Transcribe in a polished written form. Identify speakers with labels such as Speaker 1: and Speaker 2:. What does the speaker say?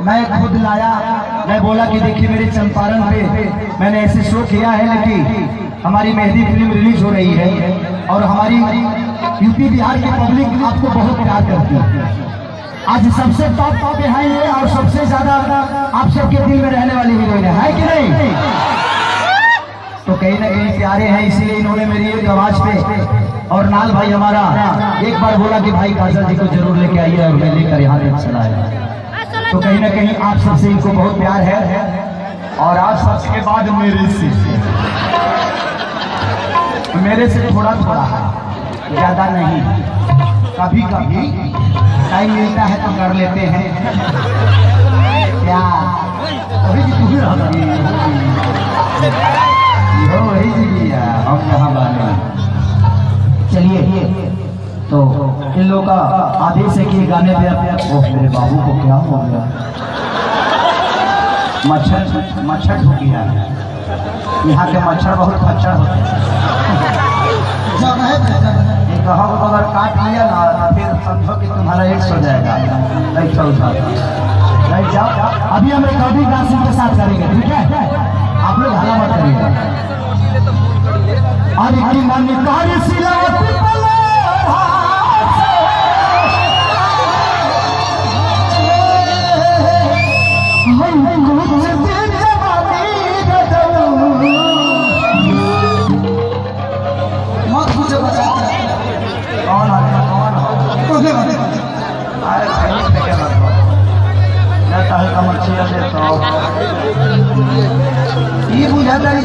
Speaker 1: मैं खुद लाया। मैं बोला कि देखिए मेरे चंपारण पे मैंने ऐसे शो किया है, लेकिन हमारी मेहंदी फिल्म रिलीज हो रही है और हमारी यूपी बिहार की पब्लिक आपको बहुत प्यार करती है। आज सबसे टॉप पे है ये और सबसे ज्यादा आप सबके दिल में रहने वाली हीरोइन है कि नहीं? तो कहीं ना कहीं प्यारे हैं, इसीलिए इन्होंने मेरी एक आवाज पे और नाल भाई हमारा एक बार बोला कि भाई काजल जी को जरूर लेके आइए और मैं लेकर यहाँ तक चला आया। तो कहीं ना कहीं आप सबसे इनको बहुत प्यार है और आप सबके बाद मेरे से थोड़ा थोड़ा है, ज्यादा नहीं। कभी कभी टाइम मिलता है तो कर लेते हैं क्या? अभी भी तुम्हें हम यहाँ बात। चलिए तो इन लोगों का आदेश है कि गाने पे ओह मेरे बाबू को क्या हो गया, मच्छर हो गया। यहाँ के मच्छर बहुत खच्चर होते हैं। कहो अगर काट लिया ना फिर समझो कि तुम्हारा एक्स हो जाएगा। नहीं जाओ, अभी हम रिकॉर्डिंग डांसिंग के साथ करेंगे, ठीक है? आप लोग हल्ला मत करिएगा। ये बुझाता है